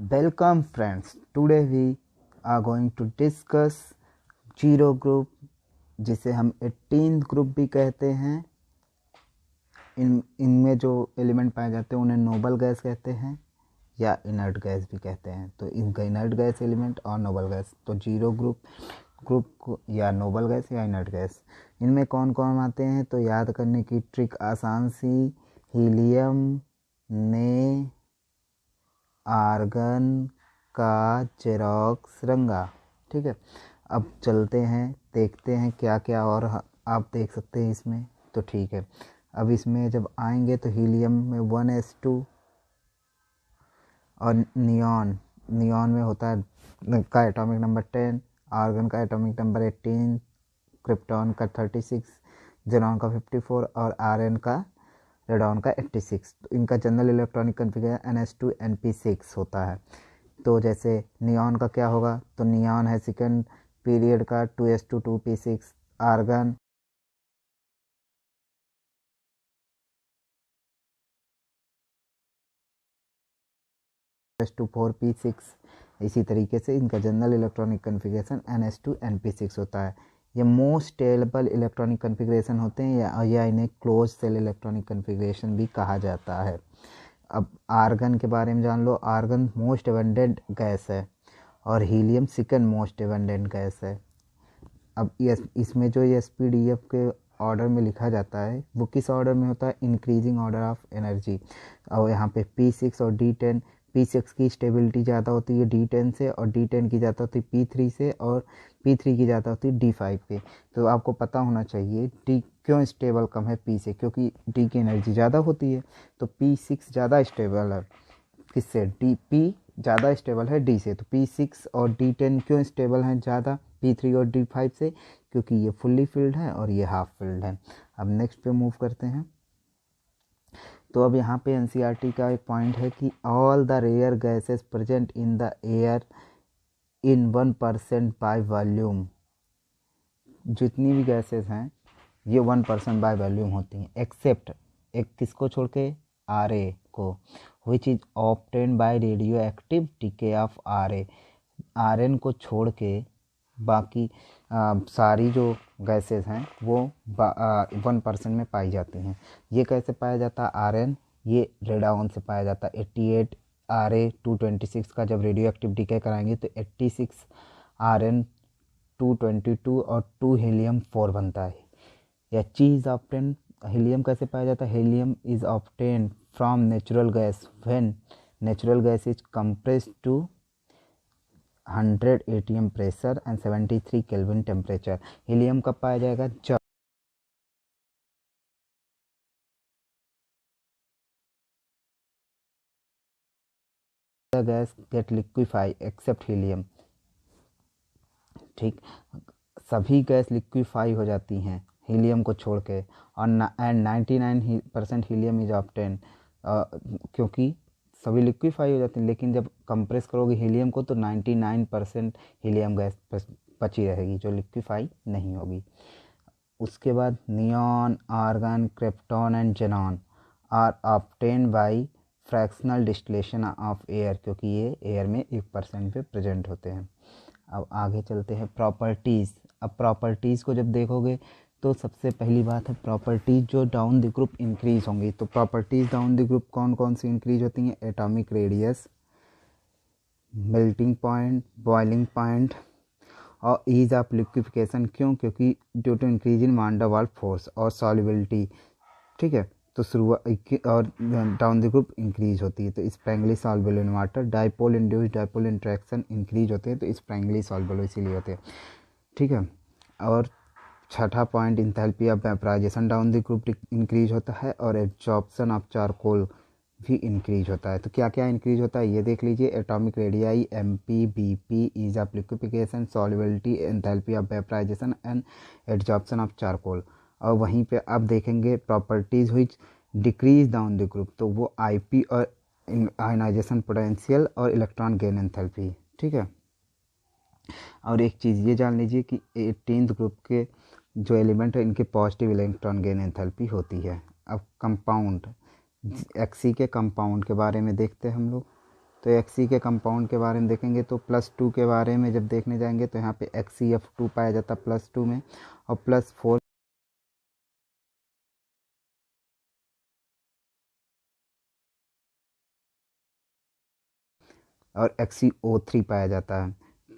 Welcome friends. Today we are going to discuss zero group, जिसे हम 18th group भी कहते हैं। इनमें जो एलिमेंट पाए जाते हैं उन्हें नोबल गैस कहते हैं या इनर्ट गैस भी कहते हैं। तो इनका इनर्ट गैस एलिमेंट और नोबल गैस, तो जीरो ग्रुप या नोबल गैस या इनर्ट गैस, इनमें कौन कौन आते हैं। तो याद करने की ट्रिक आसान सी, हीलियम ने आर्गन का जेरोक्स रंगा। ठीक है, अब चलते हैं देखते हैं क्या क्या और आप देख सकते हैं इसमें। तो ठीक है, अब इसमें जब आएंगे तो हीलियम में 1s2 और नियॉन में होता है का एटॉमिक नंबर 10, आर्गन का एटॉमिक नंबर 18, क्रिप्टॉन का 36, जेनॉन का 54 और आरएन का रेडॉन का 86। तो इनका general electronic configuration NS2 NP6 होता है। तो जैसे नियॉन का क्या होगा, तो नियॉन है सेकेंड पीरियड का 2s2 2p6, argon s2 4p6। इसी तरीके से इनका general electronic configuration NS2 NP6 होता है। ये मोस्ट स्टेबल इलेक्ट्रॉनिक कन्फिगरेशन होते हैं या इन्हें क्लोज सेल इलेक्ट्रॉनिक कन्फिगरेशन भी कहा जाता है। अब आर्गन के बारे में जान लो। आर्गन मोस्ट एबंडेंट गैस है और helium second most abundant gas है। अब इसमें जो ये SPDF के ऑर्डर में लिखा जाता है वो किस ऑर्डर में होता है, इंक्रीजिंग ऑर्डर ऑफ एनर्जी। और यहाँ पे P6 और D10, P6 की स्टेबिलिटी ज़्यादा होती है D10 से, और D10 की ज़्यादा होती है P3 से, और P3 की ज़्यादा होती है D5 के। तो आपको पता होना चाहिए D क्यों स्टेबल कम है P से, क्योंकि D की एनर्जी ज़्यादा होती है। तो P6 ज़्यादा स्टेबल है किससे, P ज़्यादा स्टेबल है D से। तो P6 और D10 क्यों स्टेबल हैं ज़्यादा P3 और D5 से, क्योंकि ये फुल्ली फिल्ड है और ये हाफ फिल्ड है। अब नेक्स्ट पे मूव करते हैं। तो अब यहाँ पे NCERT का एक पॉइंट है कि all the rare gases present in the air in 1% by volume, जितनी भी गैसेस हैं ये 1% बाय वॉल्यूम होती हैं, एक्सेप्ट एक किसको छोड़ के, RA को, which is obtained by radio active DK of RA। RN को छोड़ के बाकी सारी जो गैसेस हैं वो 1% में पाई जाती हैं। ये कैसे पाया जाता है RN, ये रेडॉन से पाया जाता है। 88 RA 226 का जब रेडियो एक्टिव डीके कराएंगे तो 86 RN 222 और 2 हीलियम 4 बनता है। या चीज ऑप्टेन, हीलियम कैसे पाया जाता है, helium is obtained from natural gas when natural gas is compressed to 100 atm pressure and 73 kelvin temperature. Helium कब पाया जाएगा, जब gas get liquefy except helium. ठीक, सभी गैस लिक्विफाई हो जाती हैं हीलियम को छोड़ के, और एंड 99% हीलियम इज ऑप्टेन, क्योंकि सभी लिक्विफाई हो जाते हैं। लेकिन जब कंप्रेस करोगे हीलियम को तो 99% हीलियम गैस बची रहेगी जो लिक्विफाई नहीं होगी। उसके बाद neon, argon, krypton and xenon are obtain by fractional distillation of air, क्योंकि ये एयर में 1% पे प्रेजेंट होते हैं। अब आगे चलते हैं प्रॉपर्टीज़। अब प्रॉपर्टीज़ को जब देखोगे तो सबसे पहली बात है प्रॉपर्टीज जो डाउन द ग्रुप इंक्रीज होंगी। तो प्रॉपर्टीज डाउन द ग्रुप कौन कौन सी इंक्रीज होती हैं, atomic radius, melting point, boiling point और ईज ऑफ लिक्विफिकेशन। क्यों, क्योंकि due to increase in van der Waals force और सॉल्युबिलिटी। ठीक है, तो शुरुआत और डाउन द ग्रुप इंक्रीज होती है तो sparingly soluble in water. Dipole induced dipole interaction increase होते हैं तो स्प्रैंगली सॉल्युबल इसीलिए होते हैं। ठीक है, और छठा point enthalpy of vaporisation down the group increase होता है, और एब्जॉर्प्शन ऑफ चारकोल भी इंक्रीज होता है। तो क्या क्या इंक्रीज होता है ये देख लीजिए, atomic radii, MP, BP, ease of liquefaction, solubility, enthalpy of vaporisation and absorption of charcoal. और वहीं पे आप देखेंगे प्रॉपर्टीज हुई डिक्रीज डाउन द ग्रुप, तो वो IP और आयनाइजेशन पोटेंशियल और इलेक्ट्रॉन गेन एंथैल्पी। ठीक है, और एक चीज़ ये जान लीजिए कि 18th ग्रुप के जो एलिमेंट है इनके पॉजिटिव इलेक्ट्रॉन गेन एंथैल्पी होती है। अब कंपाउंड, Xc के कंपाउंड के बारे में देखते हैं हम लोग। तो Xc के कंपाउंड के बारे में देखेंगे तो +2 के बारे में जब देखने जाएंगे तो यहाँ पे XeF2 पाया जाता है +2 में, और +4 और XeO3 पाया जाता है।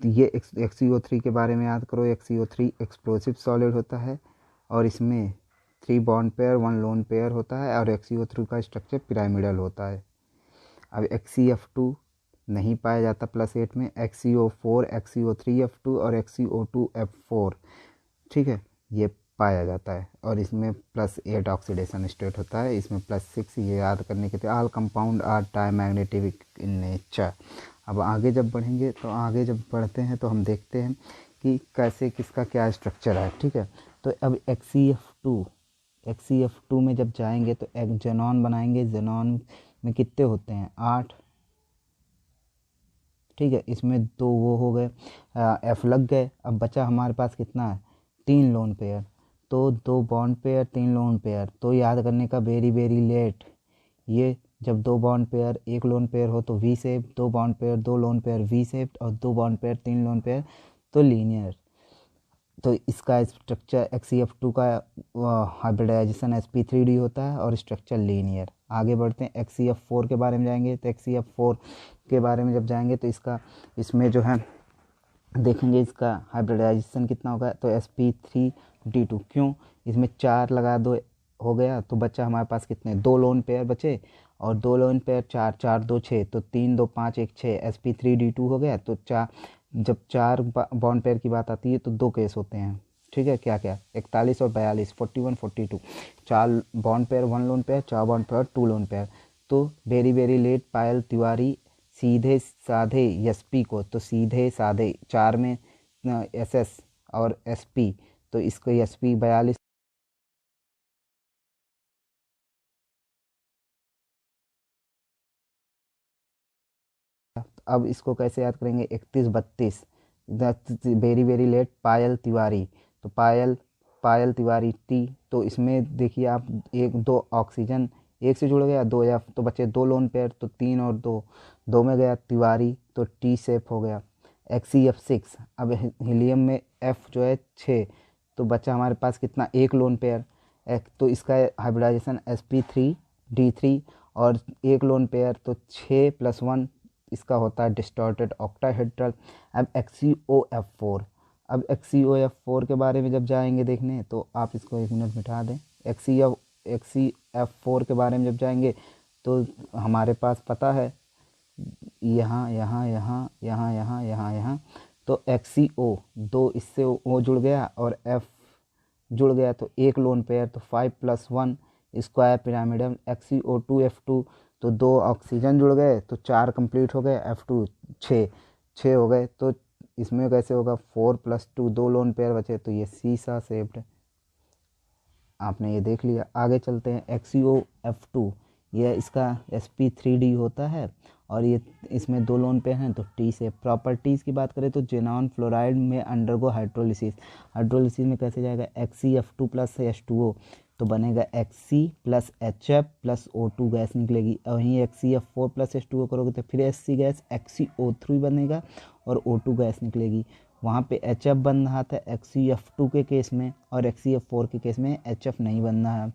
तो ये XeO3 के बारे में याद करो, XeO3 एक्सप्लोसिव सॉलिड होता है और इसमें 3 बॉन्ड पेयर 1 लोन पेयर होता है, और XeO3 का स्ट्रक्चर पिरामिडल होता है। अब XeF2 नहीं पाया जाता +8 में, XeO4 XeO3F2 और XeO2F4, ठीक है, ये पाया जाता है, और इसमें +8 ऑक्सीडेशन स्टेट होता है, इसमें +6। ये याद करने के लिए all compound are diamagnetic in nature. अब आगे जब बढ़ेंगे तो आगे जब बढ़ते हैं तो हम देखते हैं कि कैसे किसका क्या स्ट्रक्चर है, ठीक है। तो अब XeF2 में जब जाएंगे तो एक जेनॉन बनाएंगे। जेनॉन में कितने होते हैं? 8, ठीक है। इसमें 2 वो हो गए, F लग गए। अब बचा हमारे पास कितना है? 3 लोन पेयर। तो 2 बॉन्ड पेयर 3 लोन पेयर, तो याद करने का वेरी वेरी लेट। ये जब 2 बॉन्ड पेयर 1 लोन पेयर हो तो V shape, 2 bond pair 2 lone pair V shape, और 2 बॉन्ड पेयर 3 लोन पेयर तो लीनियर। तो इसका स्ट्रक्चर XeF2 का हाइब्रिडाइजेशन sp3d होता है और स्ट्रक्चर लीनियर। आगे बढ़ते हैं, XeF4 के बारे में जाएंगे। तो XeF4 के बारे में जब जाएंगे तो इसमें जो है देखेंगे इसका हाइब्रिडाइजेशन कितना होगा, तो sp3d2। क्यों? इसमें 4 लगा दो हो गया, तो बच्चा हमारे पास कितने? 2 लोन पेयर बचे, और 2 लोन पेयर 4 4 2 6, तो 3 2 5 1 6 sp3d2 हो गया। तो जब 4 बॉन्ड पेयर की बात आती है तो 2 केस होते हैं, ठीक है। क्या क्या? 41 और 42, 41 42। 4 bond pair 1 lone pair, 4 bond pair 2 lone pair. तो वेरी वेरी लेट पायल तिवारी सीधे साधे एसपी को, तो सीधे साधे 4 में SS और SP, तो इसको SP 42। अब इसको कैसे याद करेंगे? 31 32 वेरी वेरी लेट पायल तिवारी, तो पायल तिवारी टी। तो इसमें देखिए आप 1 2 ऑक्सीजन 1 से जुड़ गया, 2 F, तो बचे 2 लोन पेयर, तो 3 और 2 2 में गया तिवारी, तो टी सेफ हो गया। XeF6, अब हीलियम में F जो है 6, तो बचा हमारे पास कितना? 1 लोन पेयर। तो इसका हाइब्रिडाइजेशन sp3d3, और 1 लोन पेयर, तो 6 + 1 इसका होता है डिस्टॉर्टेड ऑक्टाहेड्रल। अब XeO4 के बारे में जब जाएंगे देखने, तो आप इसको 1 मिनट मिटा दें। XeF4 के बारे में जब जाएंगे तो हमारे पास पता है यहाँ यहाँ यहाँ यहाँ यहाँ यहाँ यहाँ, तो XeO 2 इससे O जुड़ गया और F जुड़ गया, तो 1 लोन पेयर, तो 5 + 1 स्क्वायर पिरामिडल। XeO2F2, तो 2 ऑक्सीजन जुड़ गए, तो 4 कंप्लीट हो गए, F2 6 हो गए। तो इसमें कैसे होगा? 4 + 2 2 लोन पेयर बचे, तो ये सीसा शेप्ड। आपने ये देख लिया। आगे चलते हैं, XeOF2, ये इसका sp3d होता है, और ये इसमें 2 लोन पेयर हैं, तो टी से। प्रॉपर्टीज़ की बात करें तो जेनॉन फ्लोराइड में अंडरगो हाइड्रोलिसिस में कैसे जाएगा? XeF2 + H2O, तो बनेगा Xc + HF + O2 गैस निकलेगी। वहीं XeF4 + H2O करोगे तो फिर Hc गैस XeO3 बनेगा और O2 गैस निकलेगी। वहाँ पे HF बन रहा था XeF2 के केस में, और XeF4 के केस में HF नहीं बन रहा है,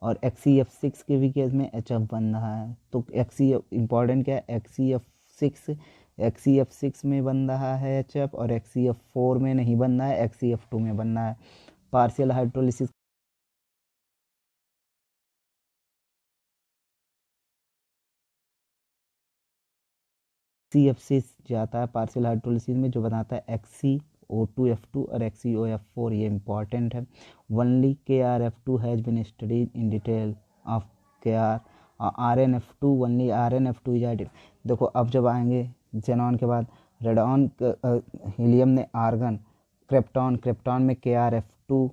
और XeF6 के भी केस में HF बन रहा है। तो इम्पॉर्टेंट क्या है? XeF6 में बन रहा है HF, और XeF4 में नहीं बन रहा है, XeF2 में बन रहा है। पार्शियल हाइड्रोलिसिस CF6 जाता है पार्शियल हाइड्रोलिसिस में, जो बनाता है XeO2F2 और XeOF4। ये इंपॉर्टेंट है। Only KrF2 has been studied in detail of Kr RnF2, only RnF2 is. देखो अब जब आएंगे जेनॉन के बाद रेडॉन, हीलियम ने आर्गन, क्रिप्टॉन में KrF2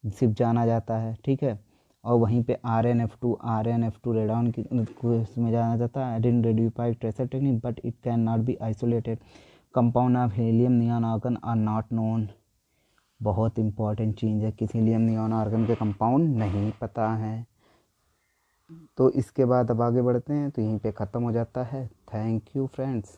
सिर्फ जाना जाता है, ठीक है। और वहीं पे RnF2 रेडॉन की में जाना जाता है। रिन रेडियोपाइड tracer technique, but it can not be isolated. Compound of helium neon argon are not known. बहुत इंपॉर्टेंट चीज़ है कि हीलियम नियॉन आर्गन के कंपाउंड नहीं पता है। तो इसके बाद अब आगे बढ़ते हैं, तो यहीं पे ख़त्म हो जाता है। Thank you friends.